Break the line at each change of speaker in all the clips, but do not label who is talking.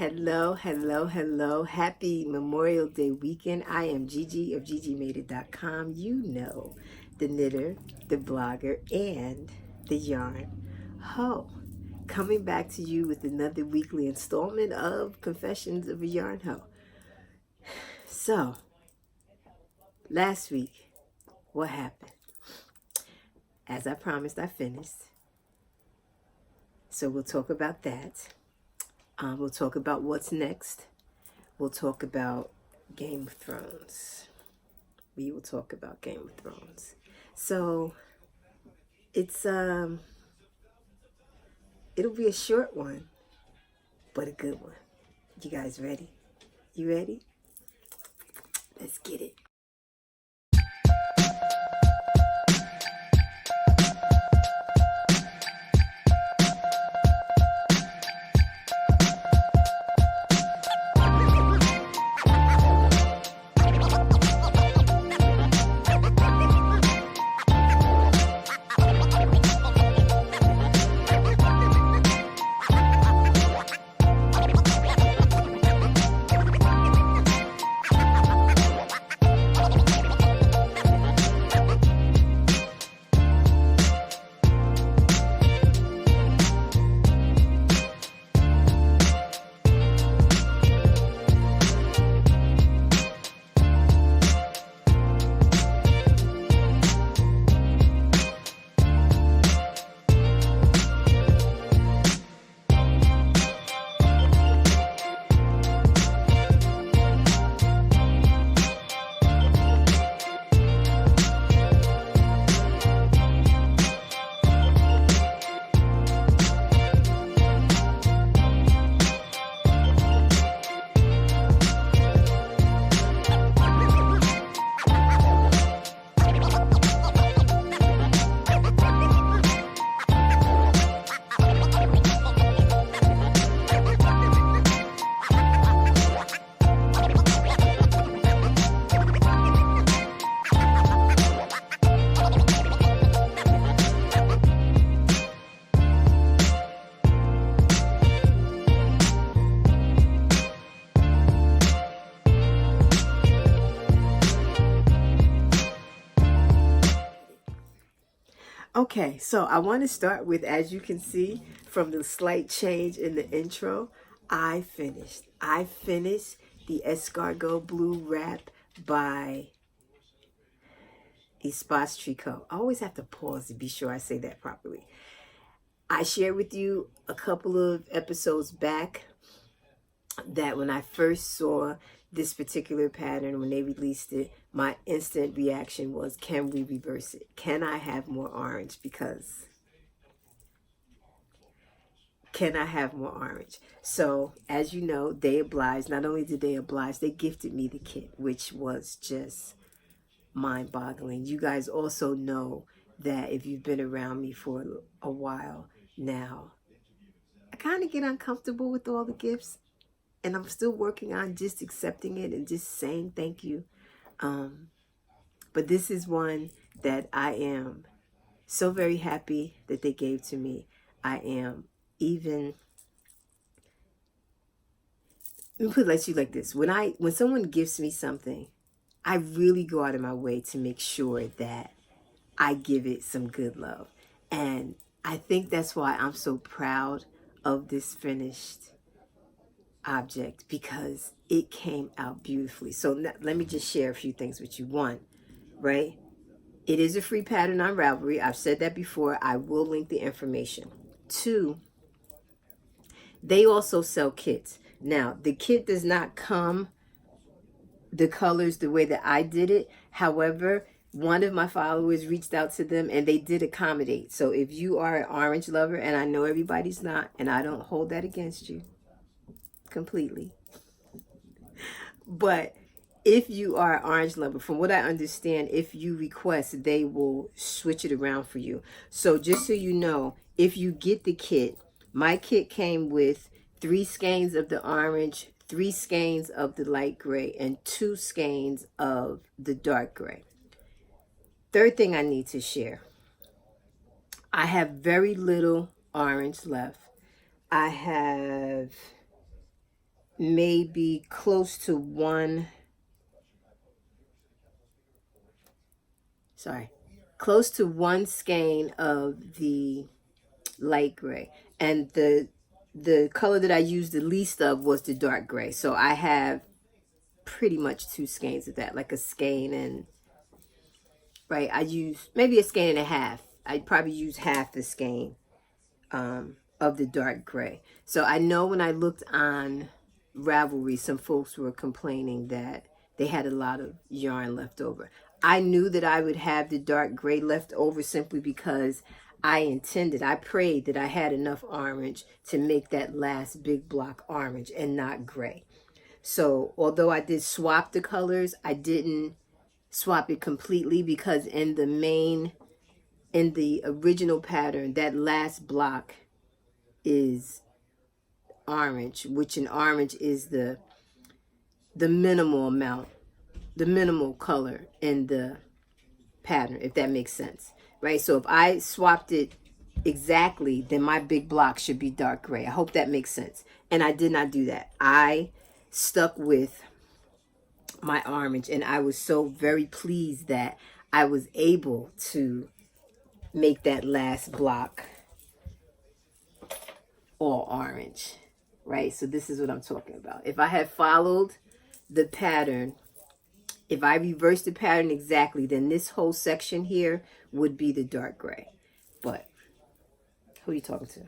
Hello, hello, hello. Happy Memorial Day weekend. I am Gigi of GGmadeit.com. You know, the knitter, the blogger, and the yarn hoe. Coming back to you with another weekly installment of Confessions of a Yarn Hoe. So, last week, what happened? As I promised, I finished. So we'll talk about that. We'll talk about what's next. We'll talk about Game of Thrones. We will talk about Game of Thrones. So it's it'll be a short one, but a good one. You guys ready? You ready? Let's get it. Okay, so I want to start with, as you can see from the slight change in the intro, I finished the escargot blue wrap by Espace Tricot. I always have to pause to be sure I say that properly. I shared with you a couple of episodes back that when I first saw this particular pattern, when they released it, my instant reaction was, can we reverse it? Can I have more orange? Because can I have more orange? So as you know, they obliged. Not only did they oblige, they gifted me the kit, which was just mind-boggling. You guys also know that if you've been around me for a while now, I kind of get uncomfortable with all the gifts. And I'm still working on just accepting it and just saying thank you. But this is one that I am so very happy that they gave to me. I am even, let me put it like you like this. When someone gives me something, I really go out of my way to make sure that I give it some good love. And I think that's why I'm so proud of this finished object, because it came out beautifully. So let me just share a few things with you. One, right? It is a free pattern on Ravelry. I've said that before. I will link the information. Two, they also sell kits. Now, the kit does not come the colors the way that I did it. However, one of my followers reached out to them and they did accommodate. So if you are an orange lover, and I know everybody's not, and I don't hold that against you completely, but if you are an orange lover, from what I understand, if you request, they will switch it around for you. So just so you know, if you get the kit, my kit came with 3 skeins of the orange, 3 skeins of the light gray, and 2 skeins of the dark gray. Third thing I need to share, I have very little orange left. I have maybe close to close to one skein of the light gray, and the color that I used the least of was the dark gray. So I have pretty much 2 skeins of that, like a skein and right. I use maybe a skein and a half. I'd probably use half the skein of the dark gray. So I know when I looked on Ravelry, some folks were complaining that they had a lot of yarn left over. I knew that I would have the dark gray left over simply because I prayed that I had enough orange to make that last big block orange and not gray. So although I did swap the colors, I didn't swap it completely because in the original pattern, that last block is orange, which in orange is the minimal amount, the minimal color in the pattern, if that makes sense, right? So if I swapped it exactly, then my big block should be dark gray. I hope that makes sense. And I did not do that. I stuck with my orange, and I was so very pleased that I was able to make that last block all orange, right? So this is what I'm talking about. If I had followed the pattern, if I reversed the pattern exactly, then this whole section here would be the dark gray. But who are you talking to?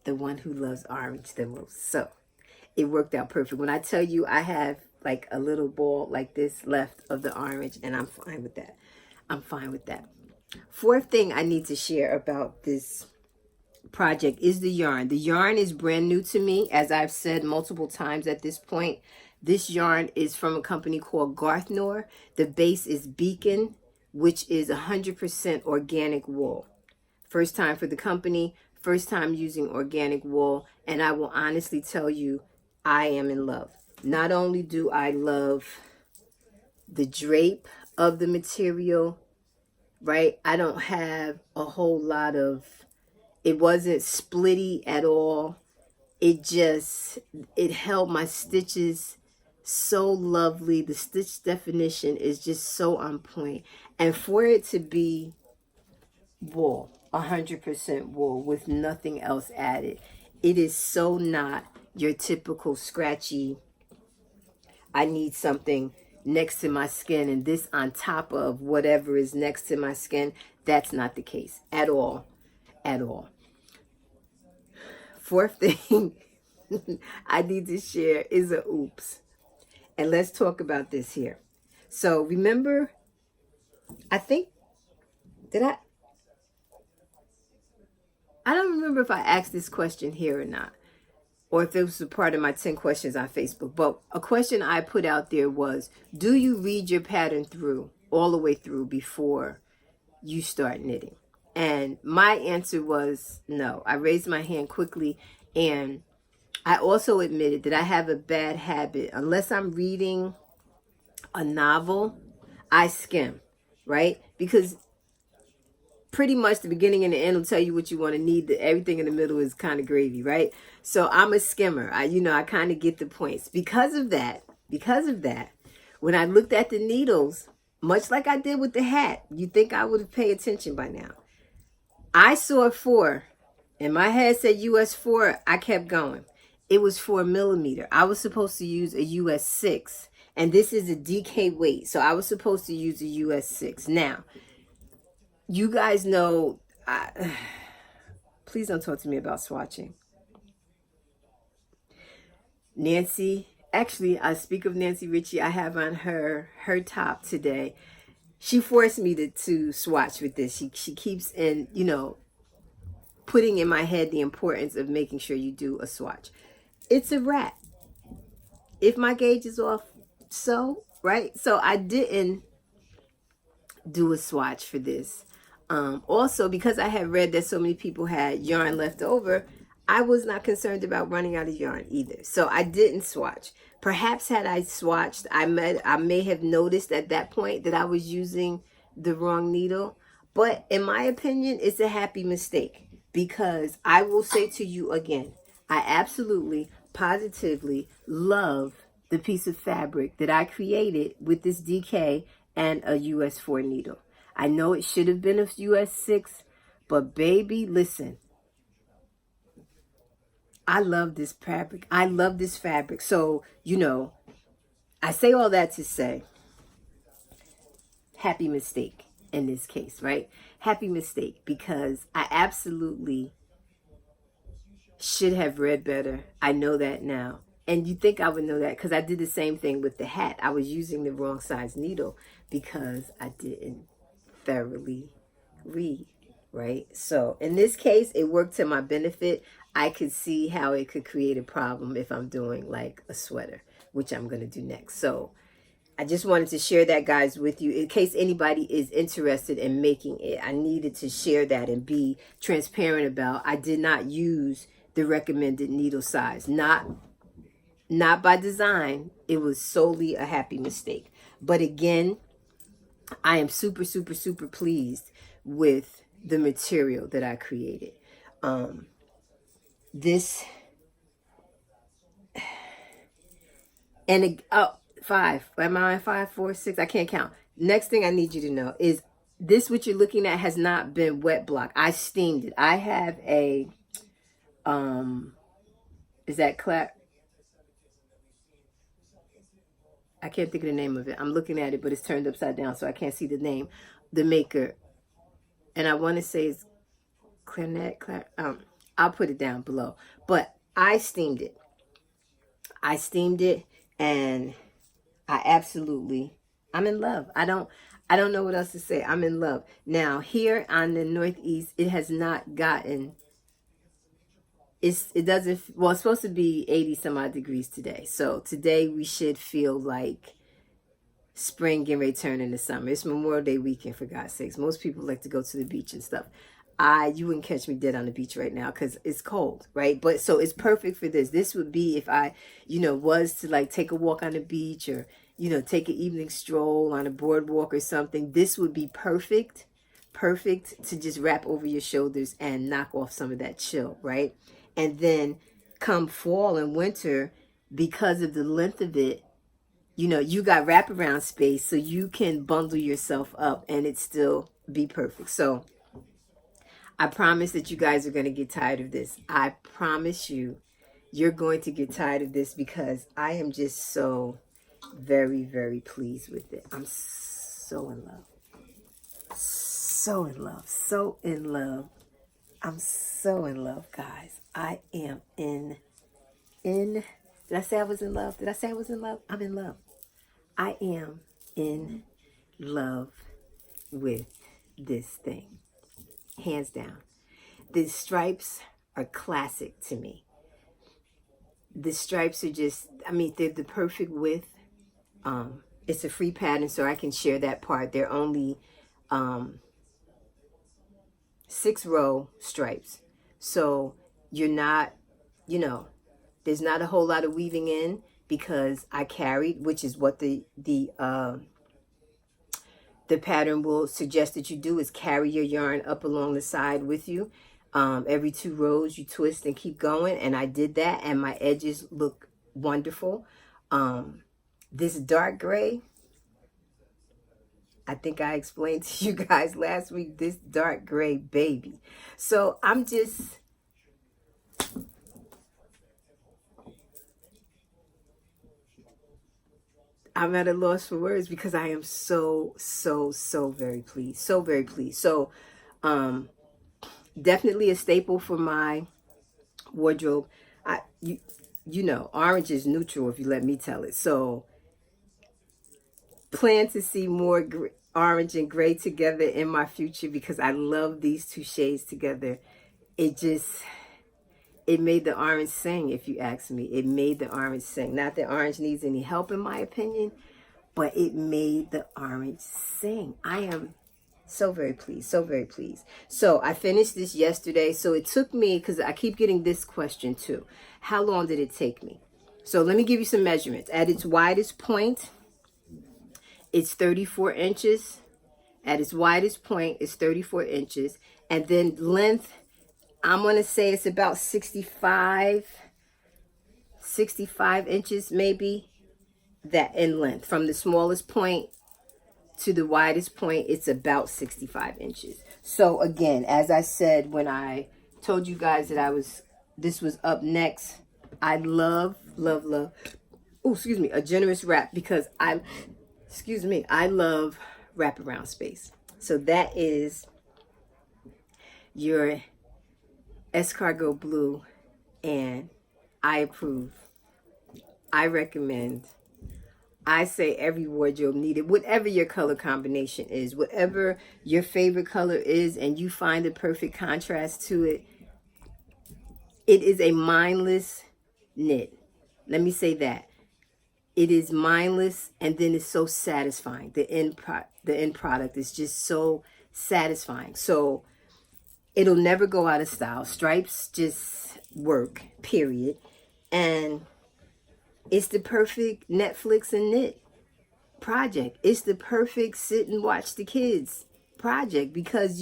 The one who loves orange the most. So it worked out perfect. When I tell you I have like a little ball like this left of the orange, and I'm fine with that. I'm fine with that. Fourth thing I need to share about this project is the yarn. The yarn is brand new to me, as I've said multiple times at this point. This yarn is from a company called Garthnor. The base is Beacon, which is 100% organic wool. First time for the company, first time using organic wool, and I will honestly tell you, I am in love. Not only do I love the drape of the material, right? I don't have a whole lot of, it wasn't splitty at all. It held my stitches so lovely. The stitch definition is just so on point. And for it to be wool, 100% wool with nothing else added, it is so not your typical scratchy, I need something next to my skin and this on top of whatever is next to my skin. That's not the case at all. At all. Fourth thing I need to share is a oops. And let's talk about this here. So remember, I think, I don't remember if I asked this question here or not, or if it was a part of my 10 questions on Facebook. But a question I put out there was, do you read your pattern through, all the way through, before you start knitting? And my answer was no. I raised my hand quickly, and I also admitted that I have a bad habit. Unless I'm reading a novel, I skim, right? Because pretty much the beginning and the end will tell you what you want to need. Everything in the middle is kind of gravy, right? So I'm a skimmer. I kind of get the points. Because of that, when I looked at the needles, much like I did with the hat, you'd think I would have paid attention by now. I saw 4, and my head said US 4. I kept going. It was 4 millimeter. I was supposed to use a US 6, and this is a DK weight, so I was supposed to use a US 6. Now, you guys know, please don't talk to me about swatching. Nancy, actually, I speak of Nancy Ritchie. I have on her top today. She forced me to swatch with this. She keeps in, putting in my head the importance of making sure you do a swatch. It's a wrap. If my gauge is off, right? So I didn't do a swatch for this. Also, because I had read that so many people had yarn left over, I was not concerned about running out of yarn either. So I didn't swatch. Perhaps had I swatched, I may have noticed at that point that I was using the wrong needle. But in my opinion, it's a happy mistake, because I will say to you again, I absolutely positively love the piece of fabric that I created with this DK and a US 4 needle. I know it should have been a US 6, but baby, listen, I love this fabric. I love this fabric. So, you know, I say all that to say, happy mistake in this case, right? Happy mistake, because I absolutely should have read better. I know that now. And you think I would know that because I did the same thing with the hat. I was using the wrong size needle because I didn't thoroughly read, right? So in this case, it worked to my benefit. I could see how it could create a problem if I'm doing like a sweater, which I'm going to do next. So I just wanted to share that, guys, with you in case anybody is interested in making it. I needed to share that and be transparent about I did not use the recommended needle size. Not by design. It was solely a happy mistake. But again, I am super, super, super pleased with the material that I created. This and five. Am I on 5, 4, 6? I can't count. Next thing I need you to know is this, what you're looking at, has not been wet blocked. I steamed it. I have a is that clap? I can't think of the name of it. I'm looking at it, but it's turned upside down, so I can't see the name. The maker, and I want to say it's Clarinet. I'll put it down below. But I steamed it. I steamed it, and I absolutely, I'm in love. I don't know what else to say. I'm in love. Now here on the Northeast, it has not gotten. It doesn't, well, it's supposed to be 80 some odd degrees today. So today we should feel like spring getting ready to turn into summer. It's Memorial Day weekend, for God's sakes. Most people like to go to the beach and stuff. You wouldn't catch me dead on the beach right now because it's cold, right? But so it's perfect for this. This would be if I, was to like take a walk on the beach or, take an evening stroll on a boardwalk or something. This would be perfect to just wrap over your shoulders and knock off some of that chill, right? And then come fall and winter, because of the length of it, you got wraparound space, so you can bundle yourself up and it still be perfect. So I promise that you guys are going to get tired of this. I promise you're going to get tired of this because I am just so very, very pleased with it. I'm so in love. So in love. So in love. I'm so in love, guys. I am in. Did I say I was in love? Did I say I was in love? I'm in love. I am in love with this thing. Hands down. The stripes are classic to me. The stripes are just, they're the perfect width. It's a free pattern, so I can share that part. They're only 6-row stripes. So you're not, there's not a whole lot of weaving in because I carried, which is what the pattern will suggest that you do, is carry your yarn up along the side with you. Every 2 rows you twist and keep going, and I did that, and my edges look wonderful. This dark gray, I think I explained to you guys last week, this dark gray baby. So I'm at a loss for words because I am so, so, so very pleased. So very pleased. So definitely a staple for my wardrobe. Orange is neutral if you let me tell it. So plan to see more orange and gray together in my future because I love these 2 shades together. It made the orange sing, if you ask me. It made the orange sing. Not that orange needs any help, in my opinion, but it made the orange sing. I am so very pleased, so very pleased. So I finished this yesterday. So it took me, because I keep getting this question too, how long did it take me? So let me give you some measurements. At its widest point, it's 34 inches. At its widest point, it's 34 inches. And then length, I'm going to say it's about 65 65 inches maybe, that in length. From the smallest point to the widest point, it's about 65 inches. So again, as I said when I told you guys that this was up next, I love, love, love, oh, excuse me, a generous wrap, because I love wraparound space. So that is your escargot blue, and I approve. I recommend. I say every wardrobe needed, whatever your color combination is, whatever your favorite color is, and you find the perfect contrast to it. It is a mindless knit. Let me say that. It is mindless, and then it's so satisfying. The end product is just so satisfying. So it'll never go out of style. Stripes just work, period. And it's the perfect Netflix and knit project. It's the perfect sit and watch the kids project, because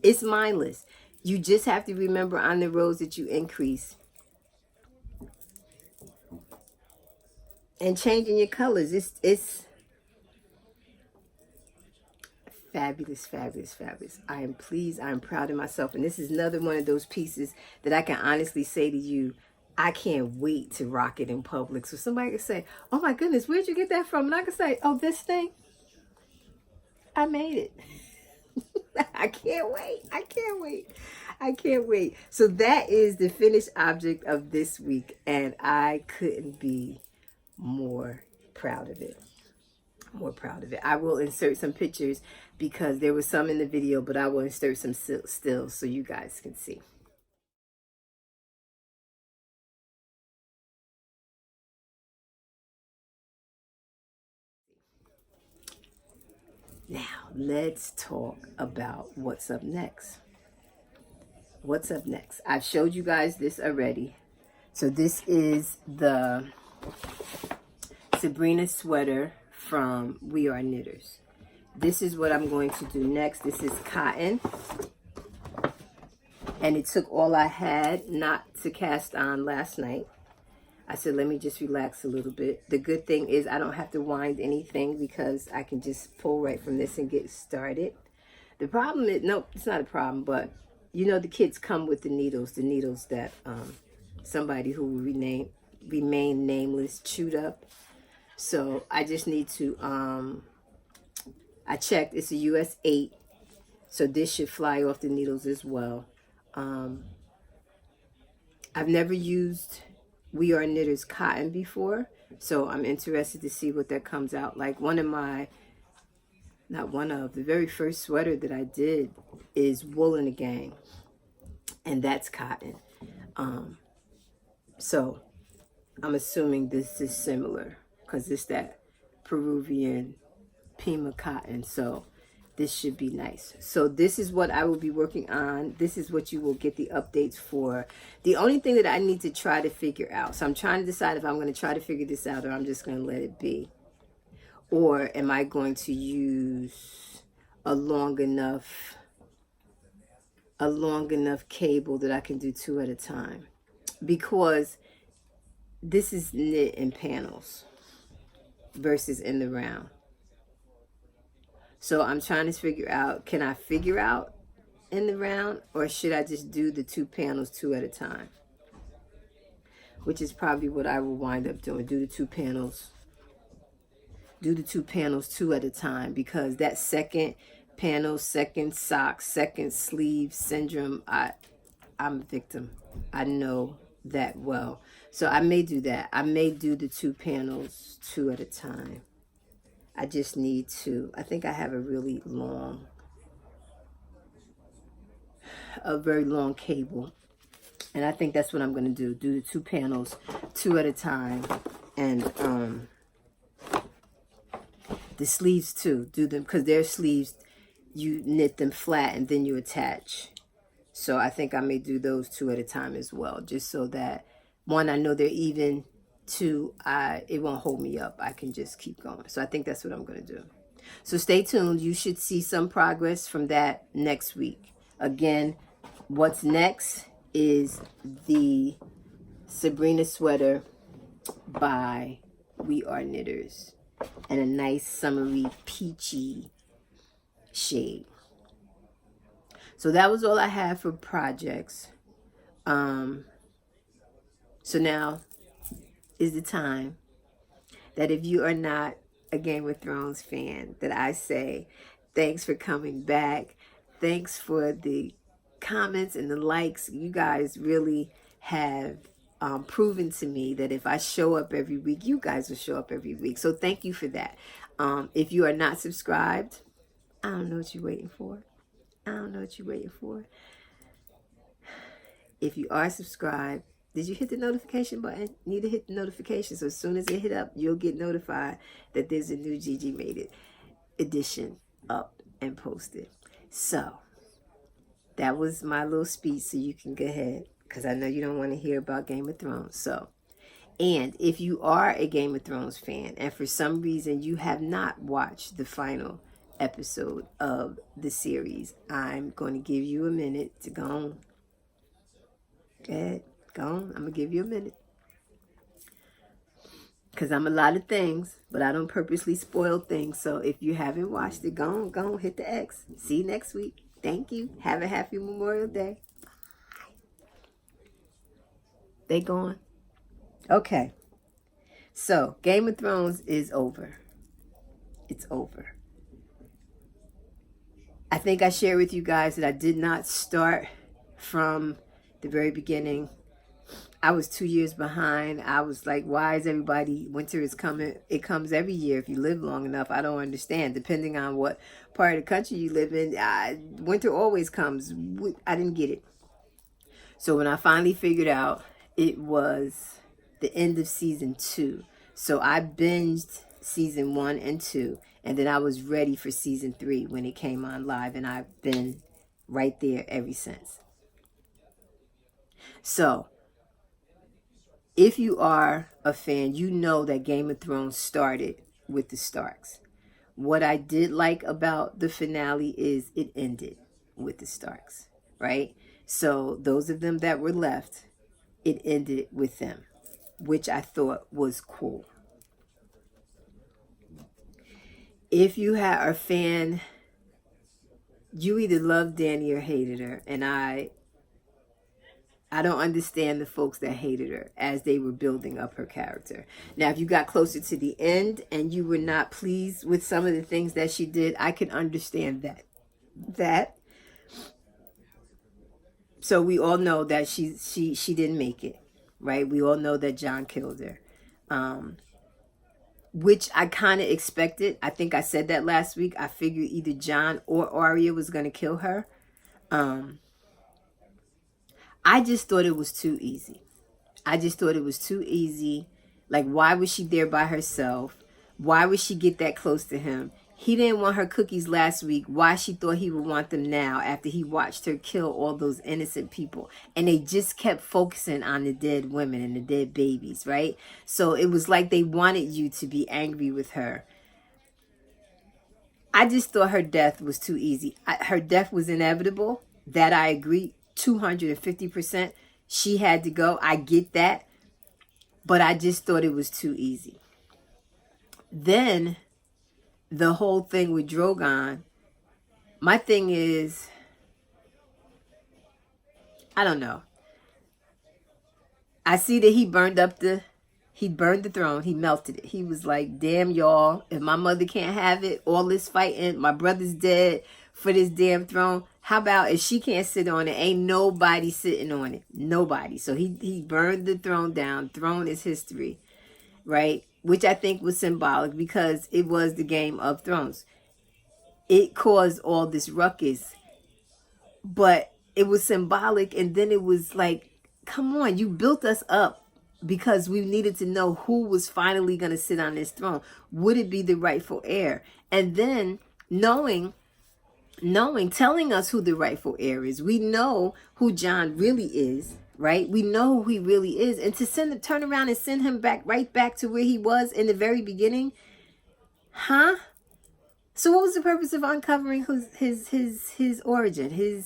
it's mindless. You just have to remember on the rows that you increase. And changing your colors. It's fabulous, fabulous, fabulous. I am pleased. I am proud of myself. And this is another one of those pieces that I can honestly say to you, I can't wait to rock it in public. So somebody can say, oh my goodness, where'd you get that from? And I can say, oh, this thing, I made it. I can't wait. I can't wait. I can't wait. So that is the finished object of this week. And I couldn't be more proud of it. More proud of it. I will insert some pictures because there was some in the video, but I will insert some stills so you guys can see. Now, let's talk about what's up next. What's up next? I've showed you guys this already. So this is the Sabrina sweater from We Are Knitters. This is what I'm going to do next. This is cotton. And it took all I had not to cast on last night. I said, let me just relax a little bit. The good thing is I don't have to wind anything because I can just pull right from this and get started. The problem is, no, it's not a problem, but you know the kids come with the needles that somebody who will remain nameless chewed up. So I just need to, I checked, it's a US 8, so this should fly off the needles as well. I've never used We Are Knitters cotton before, so I'm interested to see what that comes out like. The very first sweater that I did is Wool and a Gang, and that's cotton. So I'm assuming this is similar because it's that Peruvian Pima cotton, so this should be nice. So this is what I will be working on. This is what you will get the updates for. The only thing that I need to try to figure out, so I'm trying to decide if I'm going to try to figure this out or I'm just going to let it be. Or am I going to use a long enough cable that I can do 2 at a time? Because this is knit in panels versus in the round. So I'm trying to figure out, can I figure out in the round, or should I just do the 2 panels 2 at a time? Which is probably what I will wind up doing. Do the 2 panels 2 at a time, because that second panel, second sock, second sleeve syndrome, I'm a victim. I know that well. So I may do that. I may do the 2 panels 2 at a time. I just need to, I think I have a very long cable. And I think that's what I'm going to do the 2 panels 2 at a time. And the sleeves too, do them, because they're sleeves, you knit them flat and then you attach. So I think I may do those 2 at a time as well, just so that, one, I know they're even, 2, it won't hold me up. I can just keep going. So I think that's what I'm going to do. So stay tuned. You should see some progress from that next week. Again, what's next is the Sabrina sweater by We Are Knitters, and a nice summery peachy shade. So that was all I had for projects. So now is the time that if you are not a Game of Thrones fan, that I say thanks for coming back. Thanks for the comments and the likes. You guys really have proven to me that if I show up every week, you guys will show up every week. So thank you for that. If you are not subscribed, I don't know what you're waiting for. I don't know what you're waiting for. If you are subscribed, did you hit the notification button? You need to hit the notification. So as soon as it hit up, you'll get notified that there's a new GGmadeit edition up and posted. So that was my little speech, so you can go ahead, because I know you don't want to hear about Game of Thrones. So, and if you are a Game of Thrones fan and for some reason you have not watched the final episode of the series, I'm going to give you a minute to go on. Go ahead, go on. I'm going to give you a minute. Because I'm a lot of things, but I don't purposely spoil things. So if you haven't watched it, go on, hit the X. See you next week. Thank you. Have a happy Memorial Day. Bye. They gone? Okay. So Game of Thrones is over. It's over. I think I shared with you guys that I did not start from the very beginning. I was 2 years behind. I was like, why is everybody, winter is coming. It comes every year if you live long enough. I don't understand. Depending on what part of the country you live in, winter always comes. I didn't get it. So when I finally figured out, it was the end of season 2. So I binged season 1 and 2. And then I was ready for season 3 when it came on live. And I've been right there ever since. So if you are a fan, you know that Game of Thrones started with the Starks. What I did like about the finale is it ended with the Starks, right? So those of them that were left, it ended with them, which I thought was cool. If you are a fan, you either loved Dany or hated her, and I don't understand the folks that hated her as they were building up her character. Now, if you got closer to the end and you were not pleased with some of the things that she did, I can understand that. So we all know that she didn't make it, right? We all know that Jon killed her, which I kind of expected. I think I said that last week. I figured either Jon or Arya was going to kill her. I just thought it was too easy. Like, why was she there by herself? Why would she get that close to him? He didn't want her cookies last week. Why she thought he would want them now after he watched her kill all those innocent people? And they just kept focusing on the dead women and the dead babies, right? So it was like they wanted you to be angry with her. I just thought her death was too easy. Her death was inevitable. That I agree 250%. She had to go. I get that. But I just thought it was too easy. Then the whole thing with Drogon, my thing is, I don't know. I see that he burned the throne. He melted it. He was like, damn, y'all, if my mother can't have it, all this fighting, my brother's dead for this damn throne. How about if she can't sit on it, ain't nobody sitting on it. Nobody. So he burned the throne down. Throne is history, right? Which I think was symbolic because it was the Game of Thrones. It caused all this ruckus, but it was symbolic. And then it was like, come on, you built us up because we needed to know who was finally going to sit on this throne. Would it be the rightful heir? And then telling us who the rightful heir is. We know who Jon really is, right? We know who he really is. And to turn around and send him right back to where he was in the very beginning. Huh? So what was the purpose of uncovering his origin,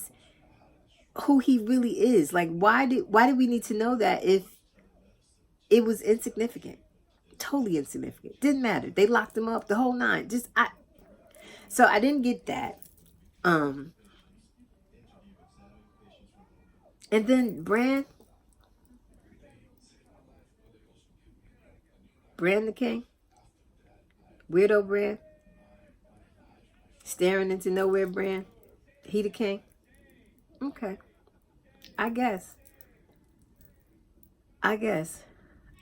who he really is? Like, why did we need to know that if It was insignificant. Totally insignificant. Didn't matter. They locked him up the whole nine. So I didn't get that. And then Bran the king, weirdo Bran, staring into nowhere Bran, he the king. Okay, I guess. I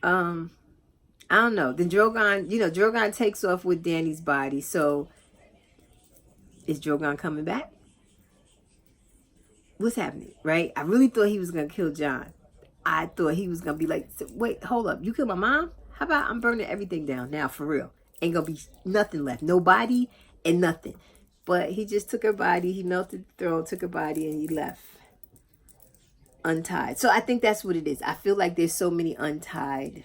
don't know. Then Drogon, Drogon takes off with Dany's body. So is Drogon coming back? What's happening, right? I really thought he was going to kill Jon. I thought he was going to be like, wait, hold up. You killed my mom? How about I'm burning everything down now for real? Ain't going to be nothing left. No body and nothing. But he just took her body. He melted the throne, took her body, and he left untied. So I think that's what it is. I feel like there's so many untied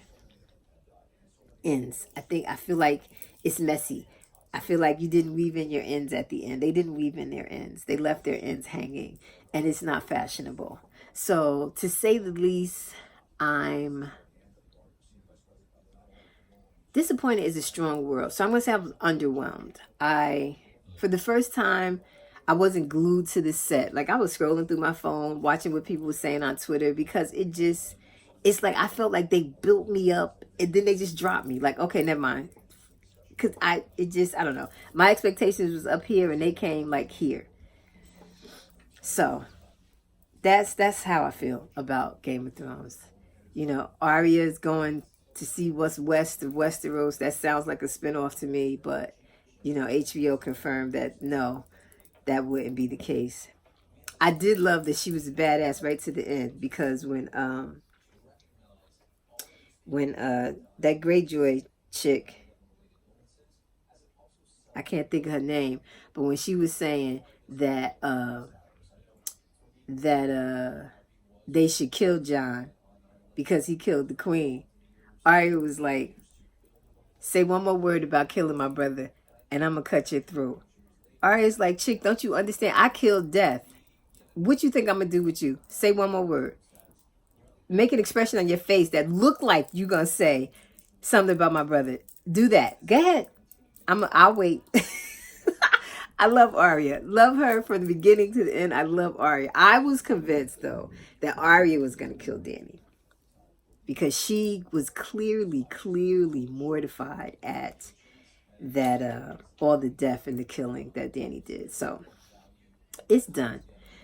ends. I feel like it's messy. I feel like you didn't weave in your ends at the end. They didn't weave in their ends. They left their ends hanging, and it's not fashionable. So to say the least, I'm disappointed is a strong word. So I'm going to say I was underwhelmed. For the first time, I wasn't glued to the set. Like I was scrolling through my phone, watching what people were saying on Twitter, because it's like I felt like they built me up and then they just dropped me. Like, okay, never mind. Because I don't know. My expectations was up here and they came like here. So that's how I feel about Game of Thrones. Arya is going to see what's west of Westeros. That sounds like a spinoff to me, but HBO confirmed that no, that wouldn't be the case. I did love that she was a badass right to the end, because when that Greyjoy chick, I can't think of her name, but when she was saying that they should kill Jon because he killed the queen, Arya was like, say one more word about killing my brother and I'm gonna cut your throat. Arya's like, chick, don't you understand? I killed death. What you think I'm gonna do with you? Say one more word. Make an expression on your face that look like you gonna say something about my brother. Do that. Go ahead. I'll wait. I love Arya. Love her from the beginning to the end. I love Arya. I was convinced though that Arya was gonna kill Dany, because she was clearly mortified at that all the death and the killing that Dany did. So it's done.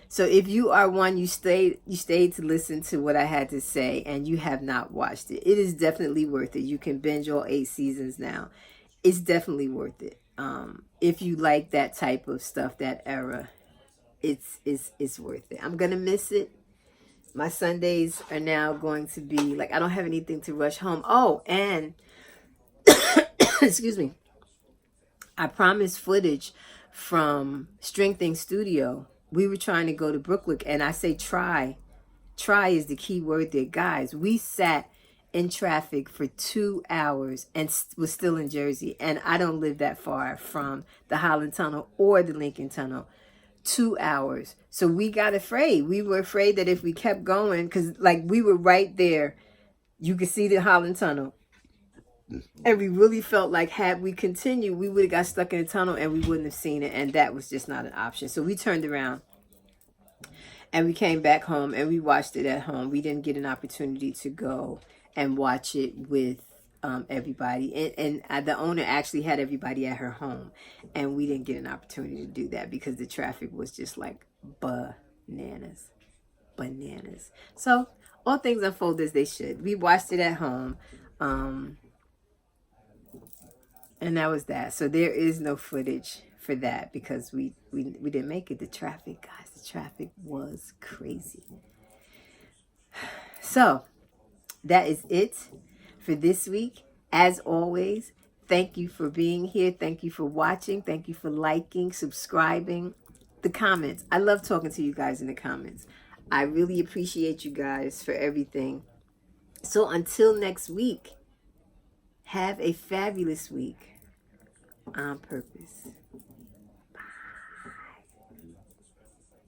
So if you are one, you stayed to listen to what I had to say and you have not watched it, it is definitely worth it. You can binge all 8 seasons now. It's definitely worth it. If you like that type of stuff, that era, it's worth it. I'm gonna miss it. My Sundays are now going to be like, I don't have anything to rush home. Oh, and excuse me, I promised footage from String Thing Studio. We were trying to go to Brookwood, and I say try is the key word there. Guys, we sat in traffic for 2 hours and was still in Jersey, and I don't live that far from the Holland Tunnel or the Lincoln Tunnel. 2 hours. So we got afraid. We were afraid that if we kept going, because like we were right there, you could see the Holland Tunnel, and we really felt like had we continued, we would have got stuck in the tunnel and we wouldn't have seen it, and that was just not an option. So we turned around and we came back home and we watched it at home. We didn't get an opportunity to go and watch it with everybody, and the owner actually had everybody at her home, and we didn't get an opportunity to do that because the traffic was just like bananas. So all things unfold as they should. We watched it at home, and that was that. So there is no footage for that because we didn't make it. The traffic, guys, the traffic was crazy. So that is it for this week. As always, thank you for being here. Thank you for watching. Thank you for liking, subscribing, the comments. I love talking to you guys in the comments. I really appreciate you guys for everything. So until next week, have a fabulous week on purpose.